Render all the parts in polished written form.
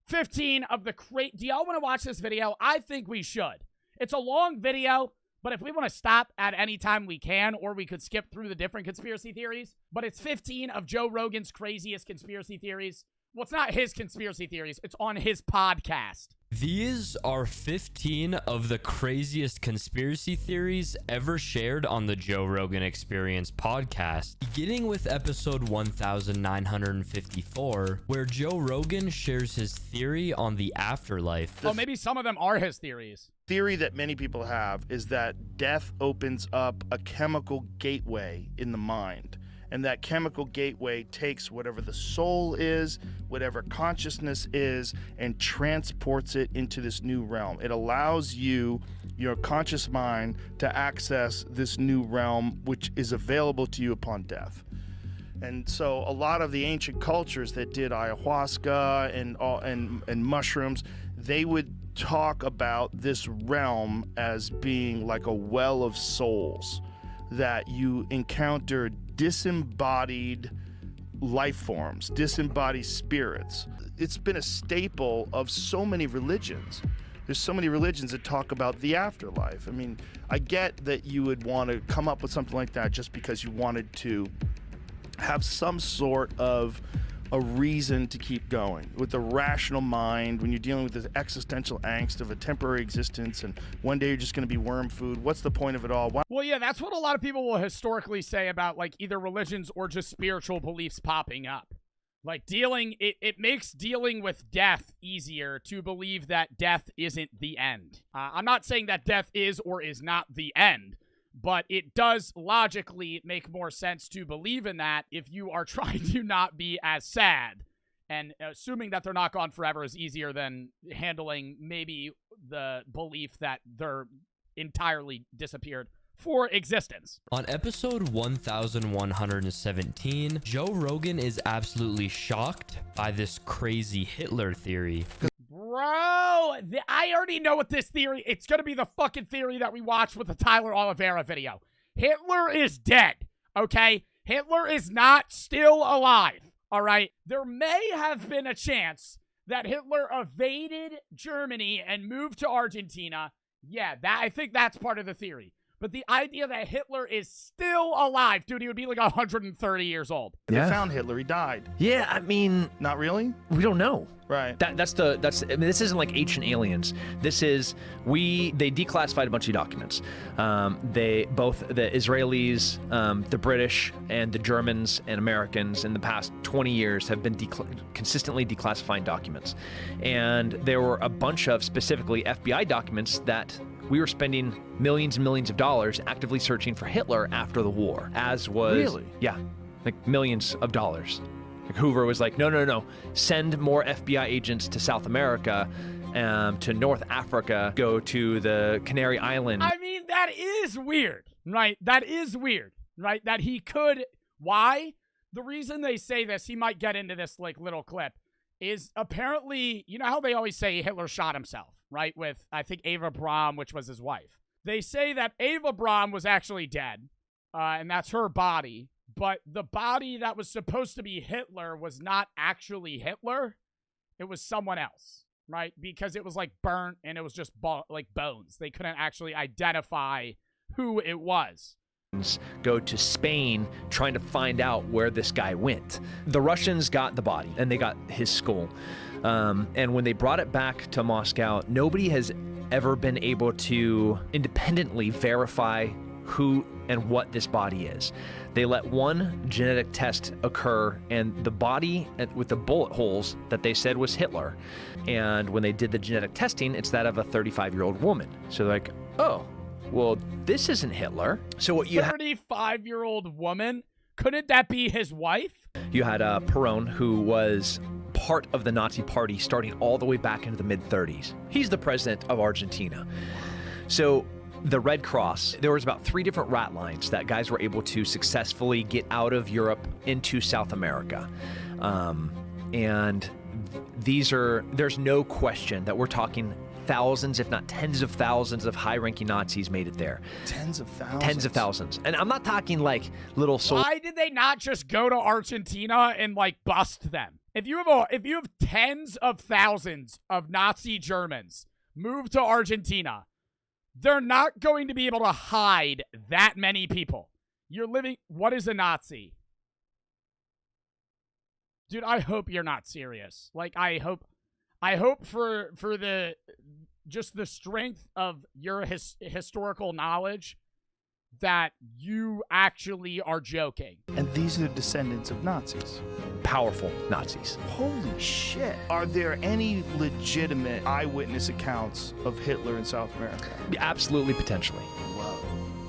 15 of the do y'all want to watch this video? I think we should. It's a long video, but if we want to stop at any time, we can, or we could skip through the different conspiracy theories. But it's 15 of Joe Rogan's craziest conspiracy theories. Well, it's not his conspiracy theories. It's on his podcast. These are 15 of the craziest conspiracy theories ever shared on the Joe Rogan Experience podcast, beginning with episode 1954, where Joe Rogan shares his theory on the afterlife. Oh, maybe some of them are his theories. Theory that many people have is that death opens up a chemical gateway in the mind. And that chemical gateway takes whatever the soul is, whatever consciousness is, and transports it into this new realm. It allows you, your conscious mind, to access this new realm, which is available to you upon death. And so a lot of the ancient cultures that did ayahuasca and mushrooms, they would talk about this realm as being like a well of souls, that you encounter disembodied life forms, disembodied spirits. It's been a staple of so many religions. There's so many religions that talk about the afterlife. I mean, I get that you would want to come up with something like that just because you wanted to have some sort of a reason to keep going. With the rational mind, when you're dealing with this existential angst of a temporary existence and one day you're just going to be worm food, what's the point of it all? Well, yeah, that's what a lot of people will historically say about like either religions or just spiritual beliefs popping up. Like it makes dealing with death easier to believe that death isn't the end. I'm not saying that death is or is not the end, but it does logically make more sense to believe in that if you are trying to not be as sad. And assuming that they're not gone forever is easier than handling maybe the belief that they're entirely disappeared for existence. On episode 1117, Joe Rogan is absolutely shocked by this crazy Hitler theory. Bro, I already know what this theory, it's going to be the fucking theory that we watched with the Tyler Oliveira video. Hitler is dead, okay? Hitler is not still alive, all right? There may have been a chance that Hitler evaded Germany and moved to Argentina. Yeah, I think that's part of the theory. But the idea that Hitler is still alive, dude, he would be like 130 years old. They found Hitler, he died. Yeah, I mean, not really? We don't know. Right. I mean, this isn't like Ancient Aliens. This is, they declassified a bunch of documents. Both the Israelis, the British, and the Germans and Americans in the past 20 years have been consistently declassifying documents. And there were a bunch of specifically FBI documents that we were spending millions and millions of dollars actively searching for Hitler after the war, as was... Really? Yeah, like millions of dollars. Like Hoover was like, no, send more FBI agents to South America, to North Africa, go to the Canary Islands. I mean, that is weird, right? That is weird, right? That he could... Why? The reason they say this, he might get into this like little clip, is apparently, you know how they always say Hitler shot himself, right? With, I think, Eva Braun, which was his wife. They say that Eva Braun was actually dead, and that's her body. But the body that was supposed to be Hitler was not actually Hitler. It was someone else, right? Because it was like burnt and it was just like bones. They couldn't actually identify who it was. Go to Spain trying to find out where this guy went. The Russians got the body and they got his skull. And when they brought it back to Moscow, nobody has ever been able to independently verify who and what this body is. They let one genetic test occur, and the body with the bullet holes that they said was Hitler. And when they did the genetic testing, it's that of a 35-year-old woman. So they're like, oh, well, this isn't Hitler. So what you 35-year-old woman? Couldn't that be his wife? You had Perón, who was part of the Nazi party starting all the way back into the mid-30s. He's the president of Argentina. So the Red Cross, there was about 3 different rat lines that guys were able to successfully get out of Europe into South America. And there's no question that we're talking thousands, if not tens of thousands of high-ranking Nazis made it there. Tens of thousands? Tens of thousands. And I'm not talking like little... Why did they not just go to Argentina and like bust them? If you have tens of thousands of Nazi Germans move to Argentina, they're not going to be able to hide that many people. What is a Nazi? Dude, I hope you're not serious. Like, I hope for the strength of your historical knowledge that you actually are joking. And these are the descendants of Nazis. Powerful Nazis. Holy shit. Are there any legitimate eyewitness accounts of Hitler in South America? Absolutely, potentially. Whoa.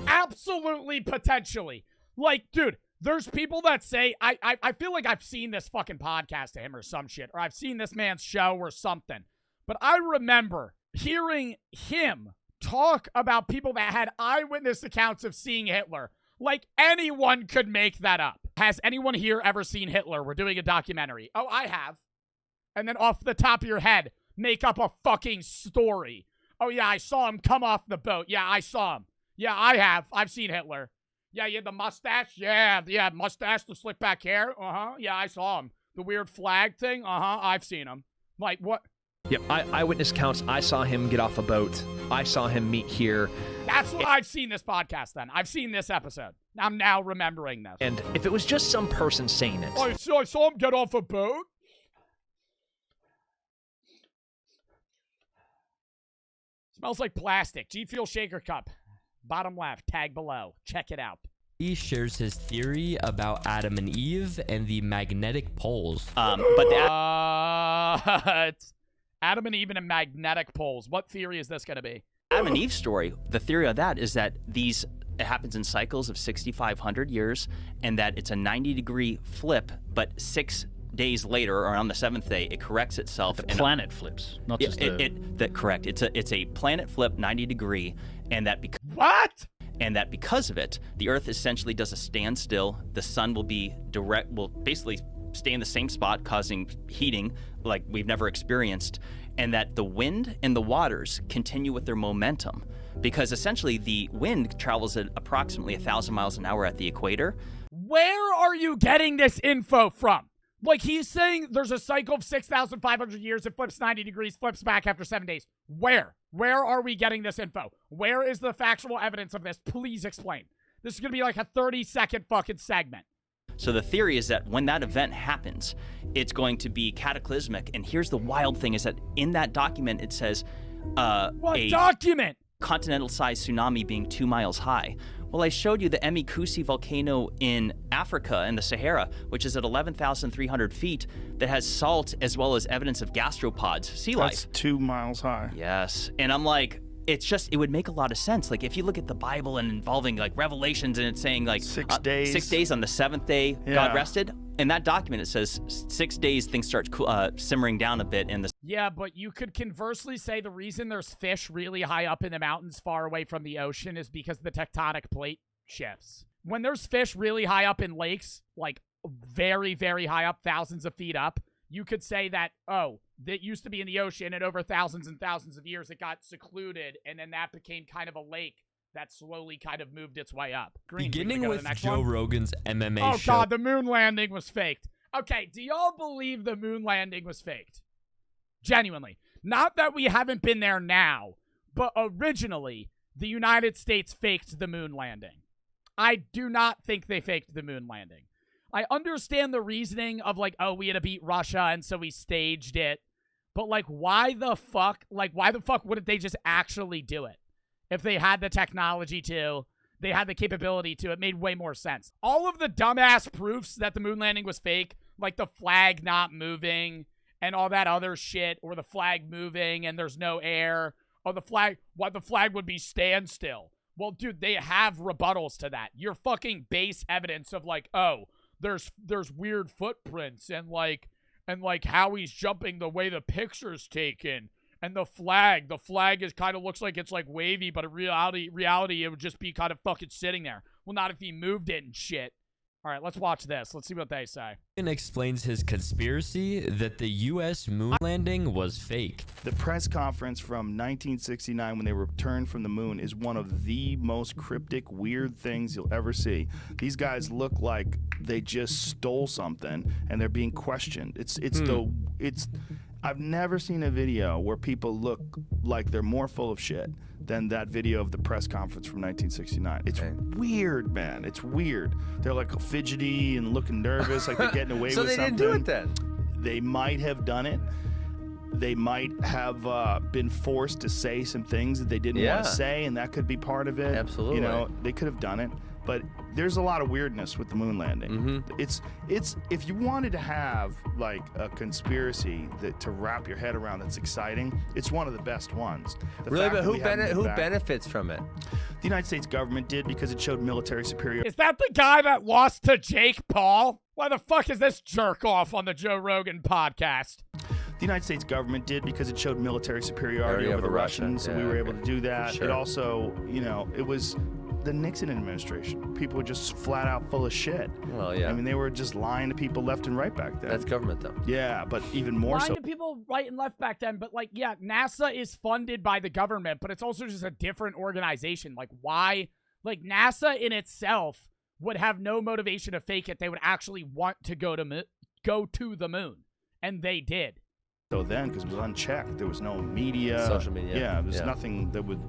Absolutely, potentially. Like, dude, there's people that say, I feel like I've seen this fucking podcast to him or some shit, or I've seen this man's show or something. But I remember hearing him talk about people that had eyewitness accounts of seeing Hitler. Like, anyone could make that up. Has anyone here ever seen Hitler? We're doing a documentary. Oh, I have. And then off the top of your head, make up a fucking story. Oh, yeah, I saw him come off the boat. Yeah, I saw him. Yeah, I have. I've seen Hitler. Yeah, you had the mustache? Yeah, mustache, the slick back hair? Uh-huh. Yeah, I saw him. The weird flag thing? Uh-huh, I've seen him. Like, what? Yep, eyewitness accounts. I saw him get off a boat. I saw him meet here. That's what I've seen this podcast then. I've seen this episode. I'm now remembering this. And if it was just some person saying it. I saw him get off a boat? Smells like plastic. G Fuel Shaker Cup. Bottom left, tag below. Check it out. He shares his theory about Adam and Eve and the magnetic poles. It's Adam and Eve and magnetic poles. What theory is this going to be? Adam and Eve story, the theory of that is that it happens in cycles of 6,500 years, and that it's a 90-degree flip, but 6 days later, or on the 7th day, it corrects itself. The planet flips, not just correct. It's a planet flip, 90-degree, and that What? And that because of it, the Earth essentially does a standstill. The sun will basically stay in the same spot, causing heating like we've never experienced, and that the wind and the waters continue with their momentum, because essentially the wind travels at approximately 1,000 miles an hour at the equator. Where are you getting this info from? Like, he's saying there's a cycle of 6,500 years. It flips 90 degrees, flips back after 7 days. Where? Where are we getting this info? Where is the factual evidence of this? Please explain. This is going to be like a 30-second fucking segment. So the theory is that when that event happens, it's going to be cataclysmic. And here's the wild thing is that in that document, it says what document? Continental-sized tsunami being 2 miles high. Well, I showed you the Emikusi volcano in Africa, in the Sahara, which is at 11,300 feet, that has salt as well as evidence of gastropods, sea life. That's 2 miles high. Yes. And I'm like, it would make a lot of sense. Like, if you look at the Bible and involving, like, Revelations, and it's saying, like, 6 days. 6 days on the 7th day, God rested. In that document, it says 6 days, things start simmering down a bit. Yeah, but you could conversely say the reason there's fish really high up in the mountains far away from the ocean is because the tectonic plate shifts. When there's fish really high up in lakes, like very, very high up, thousands of feet up, you could say that, that used to be in the ocean, and over thousands and thousands of years it got secluded, and then that became kind of a lake that slowly kind of moved its way up. Beginning with Joe Rogan's MMA Oh, show. God, the moon landing was faked. Okay, do y'all believe the moon landing was faked? Genuinely. Not that we haven't been there now, but originally, the United States faked the moon landing. I do not think they faked the moon landing. I understand the reasoning of, like, we had to beat Russia, and so we staged it. But, like, why the fuck wouldn't they just actually do it? If they had the technology to, they had the capability to, it made way more sense. All of the dumbass proofs that the moon landing was fake, like the flag not moving and all that other shit, or the flag moving and there's no air, or the flag would be standstill. Well, dude, they have rebuttals to that. Your fucking base evidence of, like, there's weird footprints and how he's jumping the way the picture's taken. And the flag is kind of looks like it's like wavy, but in reality, it would just be kind of fucking sitting there. Well, not if he moved it and shit. All right, let's watch this. Let's see what they say. Rogan explains his conspiracy that the U.S. moon landing was fake. The press conference from 1969 when they returned from the moon is one of the most cryptic, weird things you'll ever see. These guys look like they just stole something and they're being questioned. I've never seen a video where people look like they're more full of shit than that video of the press conference from 1969. It's weird, man. It's weird. They're like fidgety and looking nervous, like they're getting away So with they something. didn't do it then. They might have done it. They might have been forced to say some things that they didn't want to say, and that could be part of it. Absolutely. You know, they could have done it. But there's a lot of weirdness with the moon landing. It's if you wanted to have like a conspiracy to wrap your head around that's exciting, it's one of the best ones. Really, but who benefits from it? The United States government did because it showed military superiority. Is that the guy that lost to Jake Paul? Why the fuck is this jerk off on the Joe Rogan podcast? The United States government did because it showed military superiority over the Russians, so we were able to do that. Sure. It also, you know, it was the Nixon administration. People were just flat out full of shit. Well, yeah. I mean, they were just lying to people left and right back then. That's government, though. Yeah, but even more Lying so. to people right and left back then, but like, yeah, NASA is funded by the government, but it's also just a different organization. Like, why? Like, NASA in itself would have no motivation to fake it. They would actually want to go to the moon, and they did. So then, because it was unchecked, there was no media. Social media. Yeah, there's nothing that would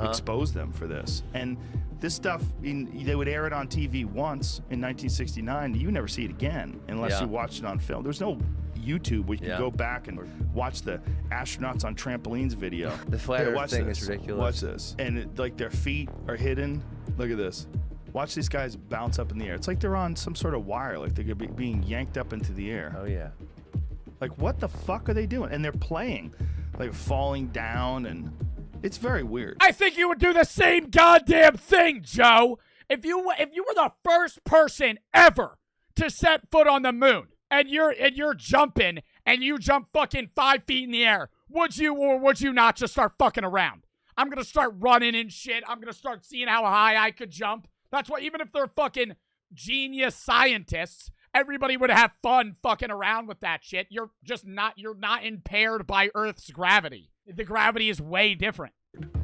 expose them for this. And this stuff, they would air it on TV once in 1969. You never see it again unless you watched it on film. There's no YouTube where you can go back and watch the astronauts on trampolines video. The flat Earth watch thing this. is ridiculous. Watch this. And like their feet are hidden. Look at this. Watch these guys bounce up in the air. It's like they're on some sort of wire, like they're being yanked up into the air. Oh, yeah. Like, what the fuck are they doing? And they're playing, like falling down, and it's very weird. I think you would do the same goddamn thing, Joe. If you were the first person ever to set foot on the moon, and you're jumping, and you jump fucking 5 feet in the air, would you or would you not just start fucking around? I'm gonna start running and shit. I'm gonna start seeing how high I could jump. That's why even if they're fucking genius scientists, everybody would have fun fucking around with that shit. You're not impaired by Earth's gravity. The gravity is way different.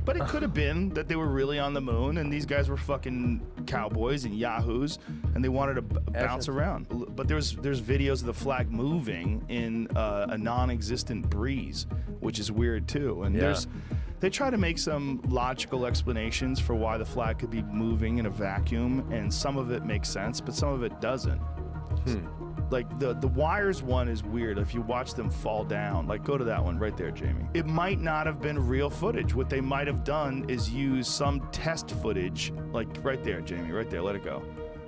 But it could have been that they were really on the moon and these guys were fucking cowboys and yahoos and they wanted to bounce around. But there's videos of the flag moving in a non-existent breeze, which is weird too. And they try to make some logical explanations for why the flag could be moving in a vacuum, and some of it makes sense, but some of it doesn't. Like the wires one is weird. If you watch them fall down, like go to that one right there, Jamie. It might not have been real footage. What they might have done is use some test footage, like right there, Jamie, right there. Let it go.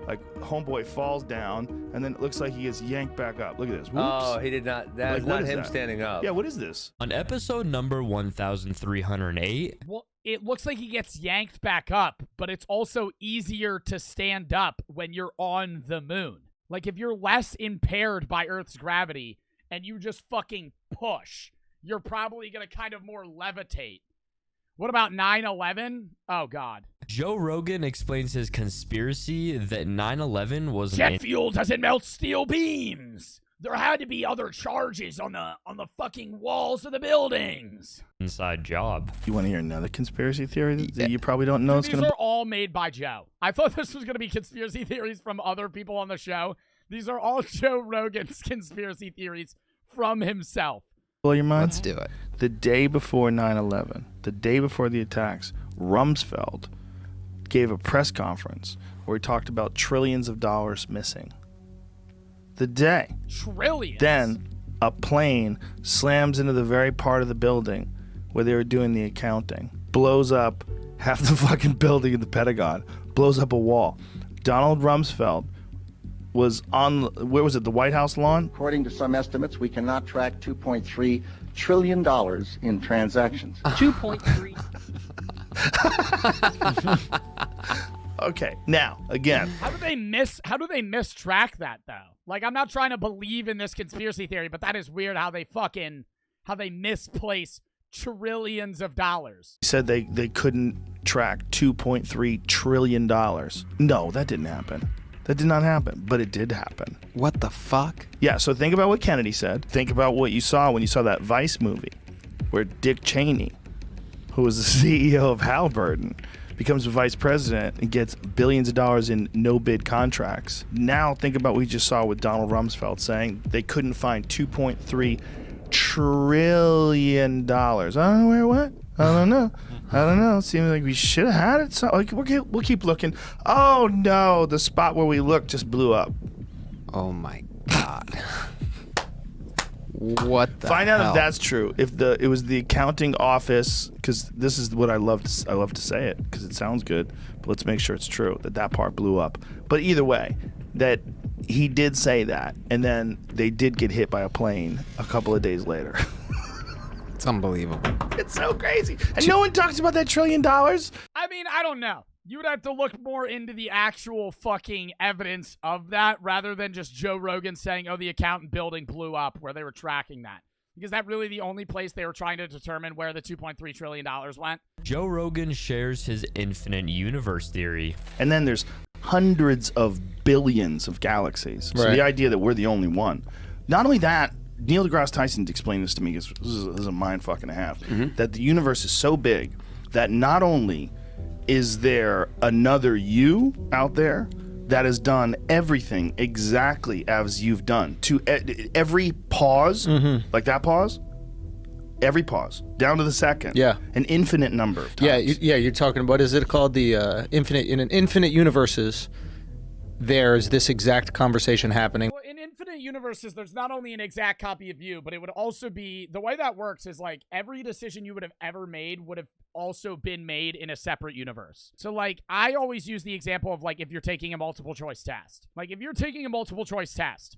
Like homeboy falls down, and then it looks like he gets yanked back up. Look at this. Whoops. Oh, he did not. That's Like, what not is him that? standing up. Yeah, what is this? On episode number 1308, Well, it looks like he gets yanked back up, but it's also easier to stand up when you're on the moon. Like, if you're less impaired by Earth's gravity and you just fucking push, you're probably going to kind of more levitate. What about 9/11? Oh, God. Joe Rogan explains his conspiracy that 9/11 was Jet fuel doesn't melt steel beams. There had to be other charges on the fucking walls of the buildings. inside job. You want to hear another conspiracy theory that you probably don't know? These are all made by Joe. I thought this was going to be conspiracy theories from other people on the show. These are all Joe Rogan's conspiracy theories from himself. Blow your mind? Let's do it. The day before 9/11, the day before the attacks, Rumsfeld gave a press conference where he talked about trillions of dollars missing. The day. Trillions. Then a plane slams into the very part of the building where they were doing the accounting, blows up half the fucking building in the Pentagon, blows up a wall. Donald Rumsfeld was on, where was it, the White House lawn? According to some estimates, we cannot track $2.3 trillion in transactions. 2.3. Okay, now, again. How do they mistrack that, though? Like, I'm not trying to believe in this conspiracy theory, but that is weird how they misplace trillions of dollars. He said they couldn't track $2.3 trillion. No, that didn't happen. That did not happen, but it did happen. What the fuck? Yeah, so think about what Kennedy said. Think about what you saw when you saw that Vice movie where Dick Cheney, who was the CEO of Halliburton, becomes a vice president and gets billions of dollars in no-bid contracts. Now think about what we just saw with Donald Rumsfeld saying they couldn't find $2.3 trillion. I don't know where it went. I don't know. It seems like we should have had it. So we'll keep looking. Oh no, the spot where we looked just blew up. Oh my God. What the Find out hell? if that's true. If it was the accounting office, because this is what I love to say it because it sounds good. But let's make sure it's true that part blew up. But either way, that he did say that, and then they did get hit by a plane a couple of days later. It's unbelievable. It's so crazy. And no one talks about that $1 trillion. I mean, I don't know. You would have to look more into the actual fucking evidence of that rather than just Joe Rogan saying, oh, the accountant building blew up, where they were tracking that. Because that really the only place they were trying to determine where the $2.3 trillion went. Joe Rogan shares his infinite universe theory. And then there's hundreds of billions of galaxies. So Right. the idea that we're the only one. Not only that, Neil deGrasse Tyson explained this to me because this is a mind fucking and a half. That the universe is so big that not only is there another you out there that has done everything exactly as you've done to every pause, like that pause, every pause down to the second, an infinite number of times. You're talking, what is it called? The infinite, in an infinite universes, there's this exact conversation happening. Well, in infinite universes, there's not only an exact copy of you, but it would also be, the way that works is like every decision you would have ever made would have also been made in a separate universe. So like, I always use the example of like, if you're taking a multiple choice test, like if you're taking a multiple choice test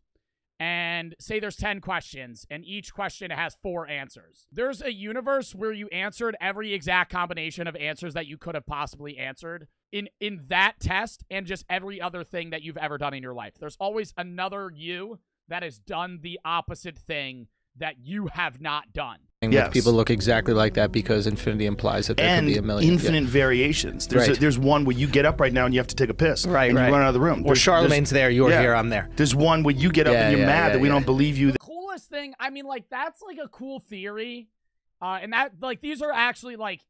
and say there's 10 questions and each question has 4 answers, there's a universe where you answered every exact combination of answers that you could have possibly answered in that test and just every other thing that you've ever done in your life. There's always another you that has done the opposite thing that you have not done. Yes. People look exactly like that because infinity implies that there could be a million. Infinite variations. There's one where you get up right now and you have to take a piss. And you run out of the room. Or Charlemagne's there, you're here, I'm there. There's one where you get up and you're mad that we don't believe you. The coolest thing, I mean, like, that's like a cool theory. And that, like, these are actually, like,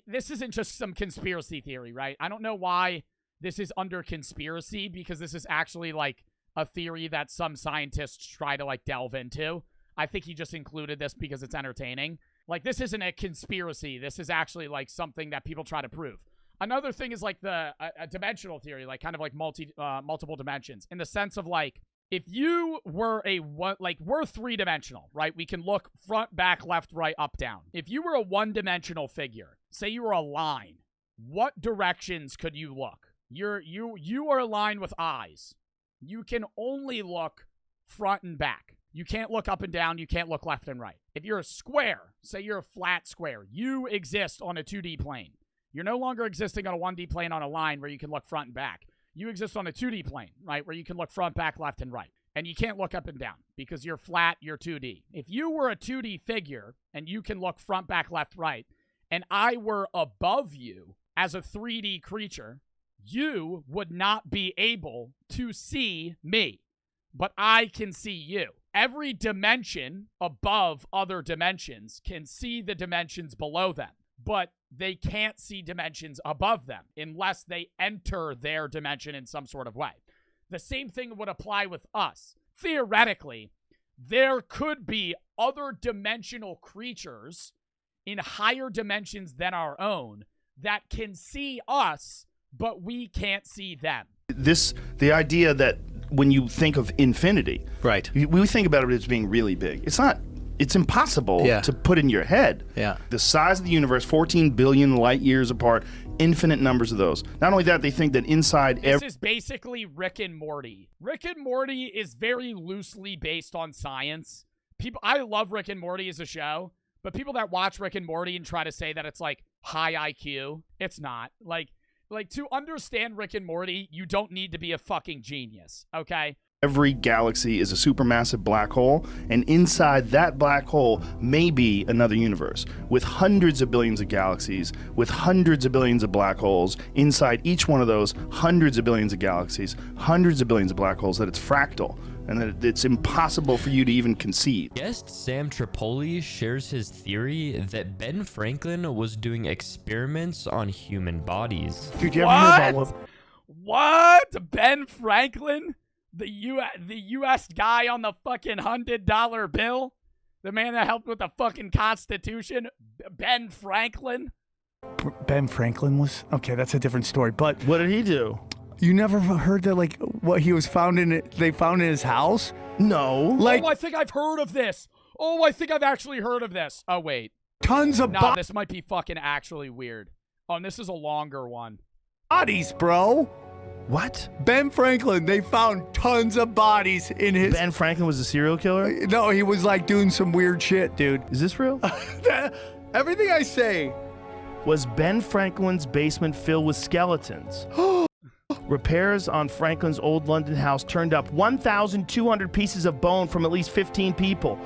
this isn't just some conspiracy theory, right? I don't know why this is under conspiracy, because this is actually, like, a theory that some scientists try to, like, delve into. I think he just included this because it's entertaining. Like, this isn't a conspiracy. This is actually, like, something that people try to prove. Another thing is, like, a dimensional theory, like, kind of like multiple dimensions, in the sense of, like, if you were we're 3-dimensional, right? We can look front, back, left, right, up, down. If you were a 1-dimensional figure, say you were a line, what directions could you look? You are a line with eyes. You can only look front and back. You can't look up and down. You can't look left and right. If you're a square, say you're a flat square, you exist on a 2D plane. You're no longer existing on a 1D plane on a line where you can look front and back. You exist on a 2D plane, right, where you can look front, back, left, and right. And you can't look up and down because you're flat, you're 2D. If you were a 2D figure and you can look front, back, left, right, and I were above you as a 3D creature, you would not be able to see me, but I can see you. Every dimension above other dimensions can see the dimensions below them, but they can't see dimensions above them unless they enter their dimension in some sort of way. The same thing would apply with us. Theoretically, there could be other dimensional creatures in higher dimensions than our own that can see us, but we can't see them. The idea that when you think of infinity, right, we think about it as being really big. It's not. It's impossible to put in your head. Yeah. The size of the universe, 14 billion light years apart, infinite numbers of those. Not only that, they think that inside This is basically Rick and Morty. Rick and Morty is very loosely based on science. I love Rick and Morty as a show, but people that watch Rick and Morty and try to say that it's like high IQ, it's not. Like to understand Rick and Morty, you don't need to be a fucking genius, okay? Every galaxy is a supermassive black hole, and inside that black hole may be another universe with hundreds of billions of galaxies, with hundreds of billions of black holes. Inside each one of those, hundreds of billions of galaxies, hundreds of billions of black holes, that it's fractal and that it's impossible for you to even conceive. Guest Sam Tripoli shares his theory that Ben Franklin was doing experiments on human bodies. Dude, you ever hear about What? Ben Franklin? The U.S. guy on the fucking $100 bill? The man that helped with the fucking Constitution? Ben Franklin? Ben Franklin was? Okay, that's a different story. But What did he do? you never heard that, like, what he was found in, they found in his house? No. Like, Oh, I think I've heard of this. Oh, I think I've actually heard of this. Oh, wait. tons of No, this might be fucking actually weird. Oh, and this is a longer one. bodies, bro. What? Ben Franklin, they found tons of bodies in his... Ben Franklin was a serial killer? No, he was, like, doing some weird shit, dude. Is this real? Everything I say... Was Ben Franklin's basement filled with skeletons? Repairs on Franklin's old London house turned up 1,200 pieces of bone from at least 15 people.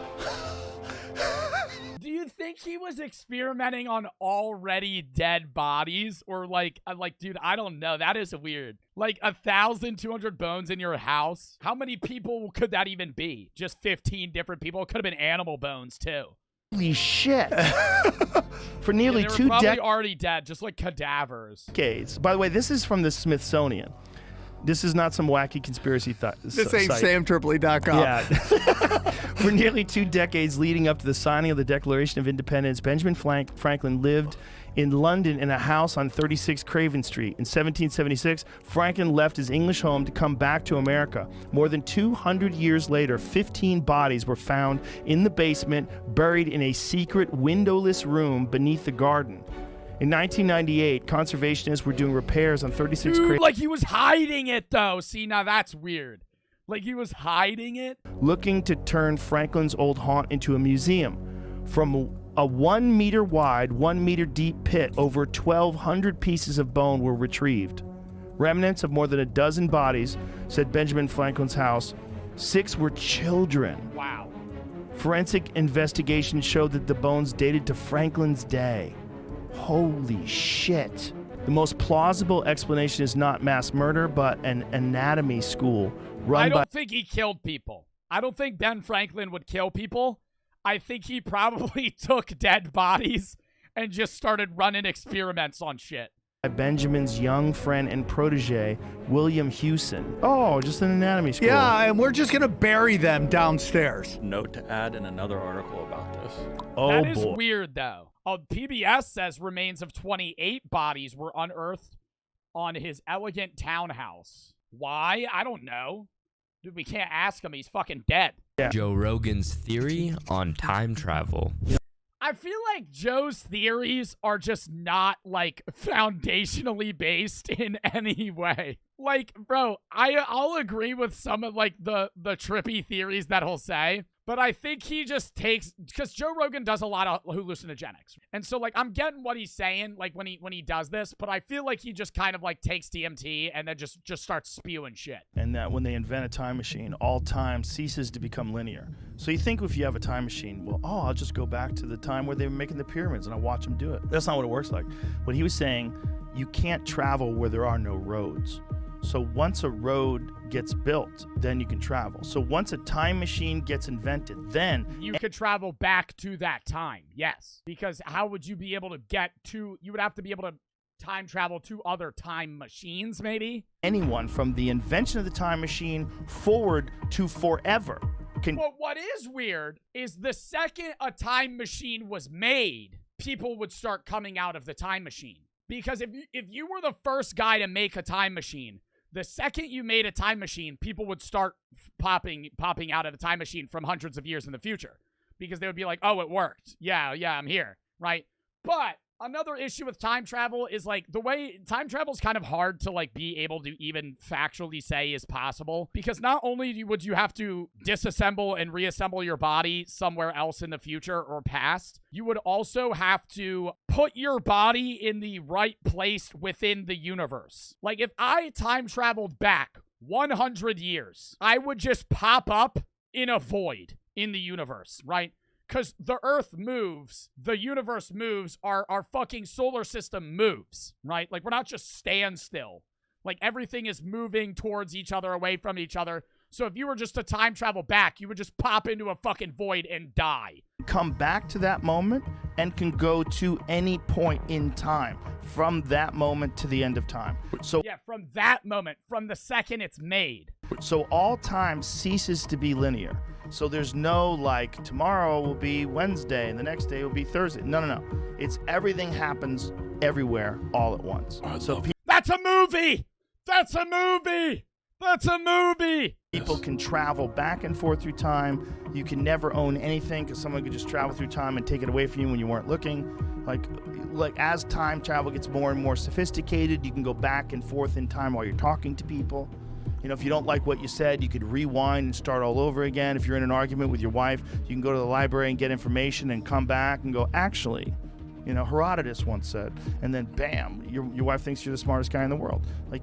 Do you think he was experimenting on already dead bodies? Or like, dude, I don't know. That is weird. Like 1,200 bones in your house. How many people could that even be? Just 15 different people? It could have been animal bones too. Holy shit. For nearly Yeah, they were two probably already dead, just like cadavers. decades. By the way, this is from the Smithsonian. This is not some wacky conspiracy This ain't site. SamTripoli.com. Yeah. For nearly 2 decades leading up to the signing of the Declaration of Independence, Benjamin Franklin lived in London in a house on 36 Craven Street. In 1776, Franklin left his English home to come back to America. More than 200 years later, 15 bodies were found in the basement, buried in a secret windowless room beneath the garden. In 1998, conservationists were doing repairs on 36 Dude, Craven like he was hiding it though. See, now that's weird. Like he was hiding it? looking to turn Franklin's old haunt into a museum. From a 1 meter wide, 1 meter deep pit, over 1,200 pieces of bone were retrieved. Remnants of more than a dozen bodies, said Benjamin Franklin's house. 6 were children. Wow. Forensic investigation showed that the bones dated to Franklin's day. Holy shit. The most plausible explanation is not mass murder, but an anatomy school I run by don't think he killed people. I don't think Ben Franklin would kill people. I think he probably took dead bodies and just started running experiments on shit. Benjamin's young friend and protege, William Hewson. Oh, just an anatomy school. Yeah, and we're just going to bury them downstairs. Note to add in another article about this. Oh, That is boy. weird, though. PBS says remains of 28 bodies were unearthed on his elegant townhouse. Why? I don't know. Dude, we can't ask him. He's fucking dead. Joe Rogan's theory on time travel. I feel like Joe's theories are just not, like, foundationally based in any way. Like, bro, I'll agree with some of, like, the trippy theories that he'll say, but I think he just takes, because Joe Rogan does a lot of hallucinogenics. And so, like, I'm getting what he's saying, like, when he does this, but I feel like he just kind of, like, takes DMT and then just starts spewing shit. And that when they invent a time machine, all time ceases to become linear. So you think if you have a time machine, well, I'll just go back to the time where they were making the pyramids and I'll watch them do it. That's not what it works like. What he was saying, you can't travel where there are no roads. So once a road gets built, then you can travel. So once a time machine gets invented, then You could travel back to that time, yes. Because how would you be able to get to, you would have to be able to time travel to other time machines, maybe? anyone from the invention of the time machine forward to forever can. But what is weird is the second a time machine was made, people would start coming out of the time machine. Because if you were the first guy to make a time machine, the second you made a time machine, people would start popping out of the time machine from hundreds of years in the future. Because they would be like, oh, it worked. Yeah, I'm here, right? But another issue with time travel is, like, the way time travel is kind of hard to, like, be able to even factually say is possible. Because not only would you have to disassemble and reassemble your body somewhere else in the future or past, you would also have to put your body in the right place within the universe. Like, if I time traveled back 100 years, I would just pop up in a void in the universe, right? Because the Earth moves, the universe moves, our fucking solar system moves, right? Like, we're not just standstill. Like, everything is moving towards each other, away from each other. So if you were just to time travel back, you would just pop into a fucking void and die. Come back to that moment and can go to any point in time from that moment to the end of time. So yeah, from that moment, from the second it's made. So all time ceases to be linear. So there's no like tomorrow will be Wednesday and the next day will be Thursday. No. It's everything happens everywhere all at once. So that's a movie. That's a movie. That's a movie. People can travel back and forth through time. You can never own anything because someone could just travel through time and take it away from you when you weren't looking. Like as time travel gets more and more sophisticated, you can go back and forth in time while you're talking to people. You know, if you don't like what you said, you could rewind and start all over again. If you're in an argument with your wife, you can go to the library and get information and come back and go, actually, you know, Herodotus once said, and then bam, your wife thinks you're the smartest guy in the world. Like,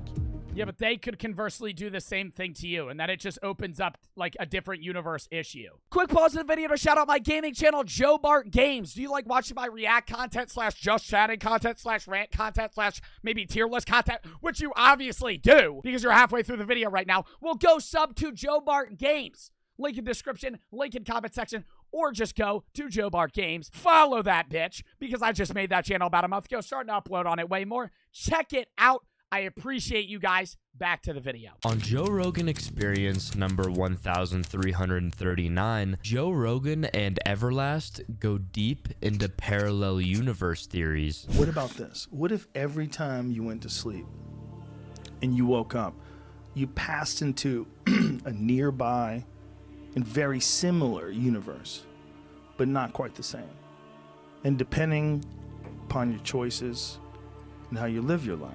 yeah, but they could conversely do the same thing to you, and that it just opens up, like, a different universe issue. Quick pause in the video to shout out my gaming channel, Joe Bart Games. Do you like watching my react content / just chatting content / rant content / maybe tier list content, which you obviously do because you're halfway through the video right now? Well, go sub to Joe Bart Games. Link in description, link in comment section, or just go to Joe Bart Games. Follow that bitch because I just made that channel about a month ago, starting to upload on it way more. Check it out. I appreciate you guys. Back to the video. On Joe Rogan Experience number 1339, Joe Rogan and Everlast go deep into parallel universe theories. what about this? What if every time you went to sleep and you woke up, you passed into a nearby and very similar universe, but not quite the same? And depending upon your choices and how you live your life,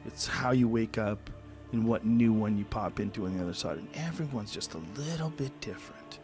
it's how you wake up and what new one you pop into on the other side. And everyone's just a little bit different.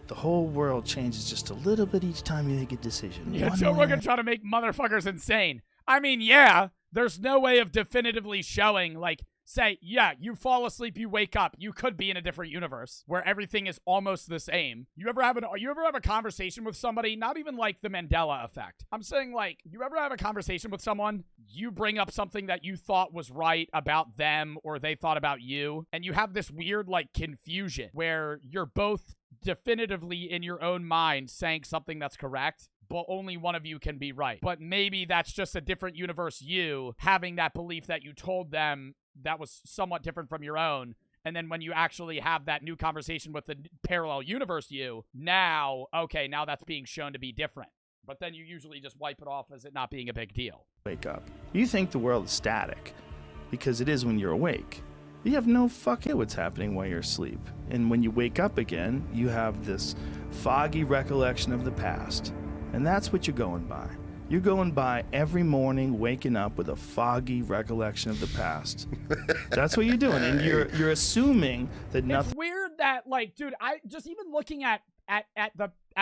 The whole world changes just a little bit each time you make a decision. Yeah, Joe Rogan trying to make motherfuckers insane. I mean, yeah, there's no way of definitively showing, like, say, yeah, you fall asleep, you wake up, you could be in a different universe where everything is almost the same. You ever have a conversation with somebody, not even like the Mandela effect. I'm saying, like, you ever have a conversation with someone, you bring up something that you thought was right about them or they thought about you, and you have this weird, like, confusion where you're both definitively in your own mind saying something that's correct, but only one of you can be right. But maybe that's just a different universe you having that belief that you told them that was somewhat different from your own. And then when you actually have that new conversation with the parallel universe you, now that's being shown to be different. But then you usually just wipe it off as it not being a big deal. Wake up. You think the world is static because it is when you're awake. You have no fucking idea what's happening while you're asleep. And when you wake up again, you have this foggy recollection of the past. And that's what you're going by. You're going by every morning waking up with a foggy recollection of the past. That's what you're doing. And you're assuming that nothing. It's weird that, like, dude, I just even looking at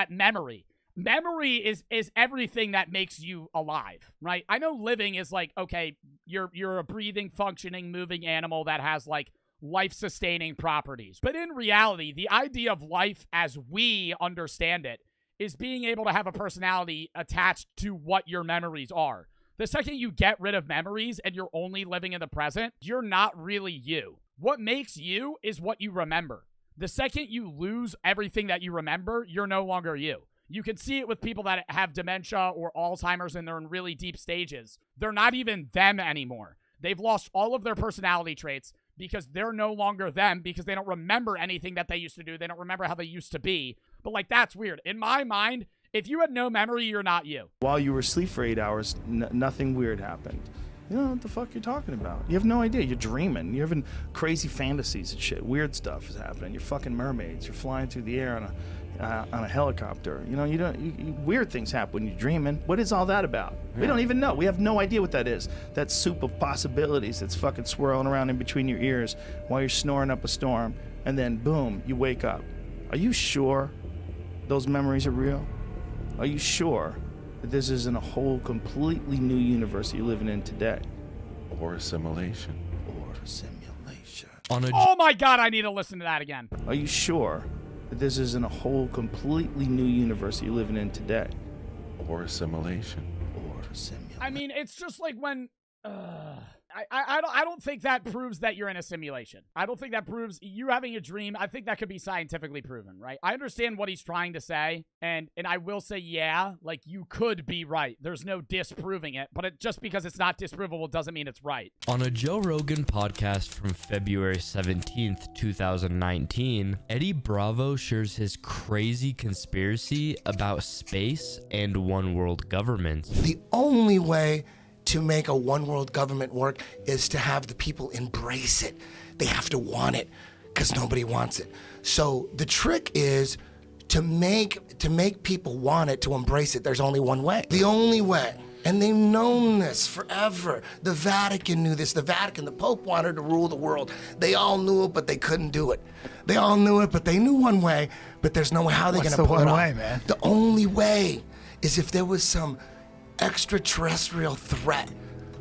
memory. Memory is everything that makes you alive, right? I know living is like, okay, you're a breathing, functioning, moving animal that has like life-sustaining properties. But in reality, the idea of life as we understand it is being able to have a personality attached to what your memories are. The second you get rid of memories and you're only living in the present, you're not really you. What makes you is what you remember. The second you lose everything that you remember, you're no longer you. You can see it with people that have dementia or Alzheimer's and they're in really deep stages. They're not even them anymore. They've lost all of their personality traits because they're no longer them because they don't remember anything that they used to do. They don't remember how they used to be. But, like, that's weird. In my mind, if you had no memory, you're not you. While you were asleep for 8 hours, nothing weird happened. You don't know what the fuck you're talking about. You have no idea. You're dreaming. You're having crazy fantasies and shit. Weird stuff is happening. You're fucking mermaids. You're flying through the air on a helicopter. You know, weird things happen when you're dreaming. What is all that about? We don't even know. We have no idea what that is. That soup of possibilities that's fucking swirling around in between your ears while you're snoring up a storm. And then, boom, you wake up. Are you sure those memories are real? Are you sure that this isn't a whole completely new universe you're living in today? Or a simulation. Or a simulation. Oh my God, I need to listen to that again. Are you sure that this isn't a whole completely new universe you're living in today? Or assimilation. I mean, it's just like when... I don't think that proves that you're in a simulation. I don't think that proves you having a dream. I think that could be scientifically proven, right? I understand what he's trying to say, and I will say, yeah, like, you could be right. There's no disproving it, but just because it's not disprovable doesn't mean it's right. On a Joe Rogan podcast from February 17th, 2019, Eddie Bravo shares his crazy conspiracy about space and one world government. The only way to make a one world government work is to have the people embrace it. They have to want it because nobody wants it. So the trick is to make people want it, to embrace it. There's only one way. The only way. And they've known this forever. The Vatican knew this. The Vatican, the Pope wanted to rule the world. They all knew it, but they couldn't do it. They all knew it, but they knew one way, but there's no way how they're going to pull it off. What's the one way, man? The only way is if there was some extraterrestrial threat.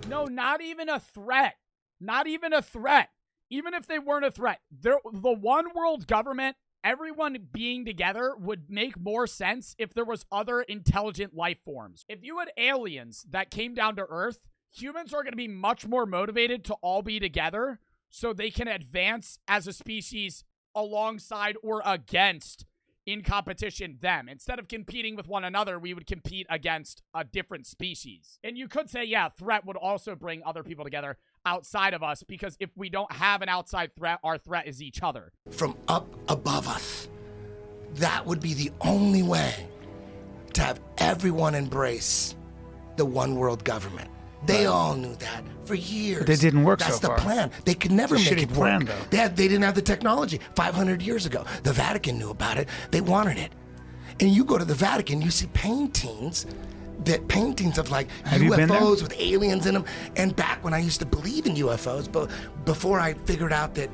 No, not even a threat. Not even a threat. Even if they weren't a threat, the one world government, everyone being together would make more sense if there was other intelligent life forms. If you had aliens that came down to Earth, humans are going to be much more motivated to all be together so they can advance as a species alongside or against in competition them. Instead of competing with one another, we would compete against a different species. And you could say, yeah, threat would also bring other people together outside of us, because if we don't have an outside threat, our threat is each other. From up above us. That would be the only way to have everyone embrace the one world government. They all knew that for years. But it didn't work That's so far. the plan. They could never It's a make shitty it plan, work. though. They didn't have the technology 500 years ago. The Vatican knew about it. They wanted it. And you go to the Vatican, you see paintings of like Have you been there? UFOs with aliens in them. And back when I used to believe in UFOs, but before I figured out that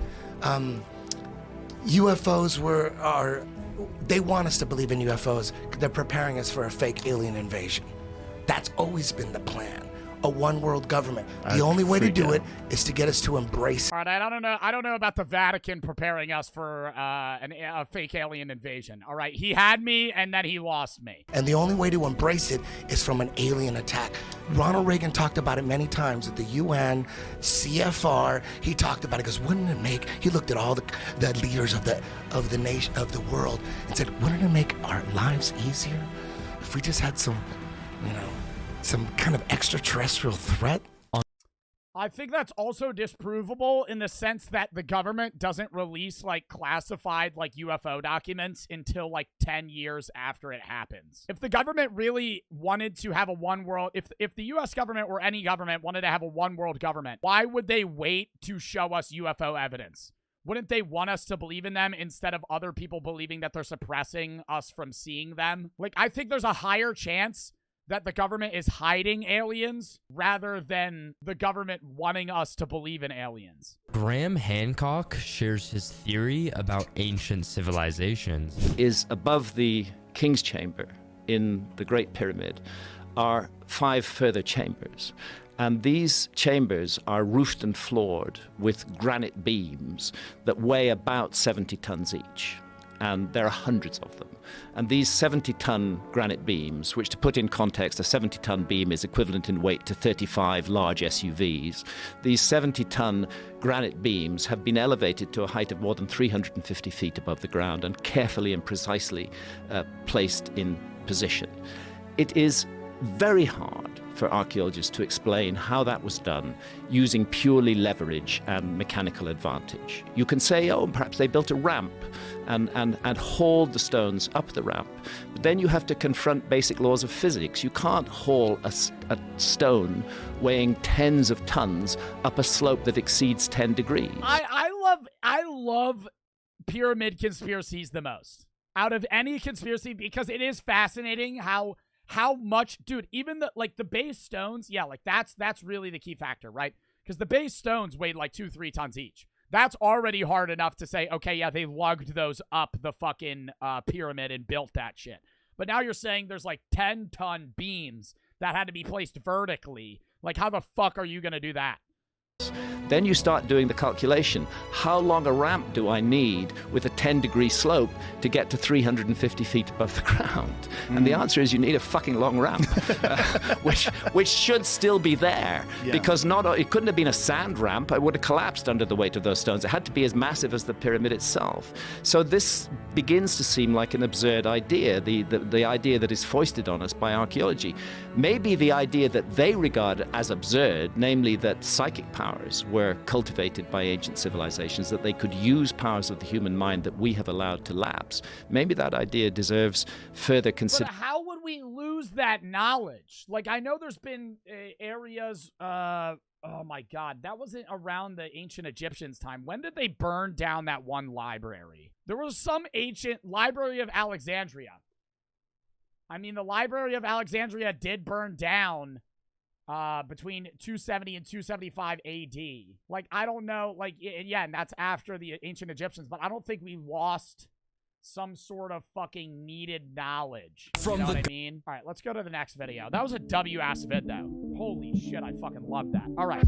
UFOs they want us to believe in UFOs. They're preparing us for a fake alien invasion. That's always been the plan. A one world government. The only way to do it is to get us to embrace. All right, I don't know about the Vatican preparing us for a fake alien invasion. All right, he had me and then he lost me. And the only way to embrace it is from an alien attack. Ronald Reagan talked about it many times at the UN, CFR. He talked about it because wouldn't it make? He looked at all the leaders of the nation of the world and said, wouldn't it make our lives easier if we just had some kind of extraterrestrial threat? I think that's also disprovable in the sense that the government doesn't release like classified like UFO documents until like 10 years after it happens. If the government really wanted to have a one world, if the US government or any government wanted to have a one world government, why would they wait to show us UFO evidence? Wouldn't they want us to believe in them instead of other people believing that they're suppressing us from seeing them? Like, I think there's a higher chance that the government is hiding aliens rather than the government wanting us to believe in aliens. Graham Hancock shares his theory about ancient civilizations. Is above the King's Chamber in the Great Pyramid are 5 further chambers. And these chambers are roofed and floored with granite beams that weigh about 70 tons each. And there are hundreds of them. And these 70-ton granite beams, which to put in context, a 70-ton beam is equivalent in weight to 35 large SUVs. These 70-ton granite beams have been elevated to a height of more than 350 feet above the ground and carefully and precisely placed in position. It is very hard for archaeologists to explain how that was done using purely leverage and mechanical advantage. You can say, oh, perhaps they built a ramp and hauled the stones up the ramp. But then you have to confront basic laws of physics. You can't haul a stone weighing tens of tons up a slope that exceeds 10 degrees. I love pyramid conspiracies the most out of any conspiracy because it is fascinating how much, dude, even the base stones, yeah, like that's really the key factor, right? Because the base stones weighed like 2-3 tons each. That's already hard enough to say, okay, yeah, they lugged those up the fucking pyramid and built that shit. But now you're saying there's like 10-ton beams that had to be placed vertically. Like, how the fuck are you going to do that? Then you start doing the calculation. How long a ramp do I need with a 10-degree slope to get to 350 feet above the ground? And the answer is you need a fucking long ramp, which should still be there, because it couldn't have been a sand ramp. It would have collapsed under the weight of those stones. It had to be as massive as the pyramid itself. So this begins to seem like an absurd idea, the idea that is foisted on us by archaeology. Maybe the idea that they regard as absurd, namely that psychic powers were cultivated by ancient civilizations, that they could use powers of the human mind that we have allowed to lapse. Maybe that idea deserves further consideration. But how would we lose that knowledge? Like, I know there's been areas, oh my God, that wasn't around the ancient Egyptians' time. When did they burn down that one library? There was some ancient Library of Alexandria. I mean, the Library of Alexandria did burn down between 270 and 275 AD. Like, I don't know, like, yeah, and that's after the ancient Egyptians, but I don't think we lost some sort of fucking needed knowledge. You know what I mean? All right, let's go to the next video. That was a W-ass vid, though. Holy shit, I fucking love that. All right.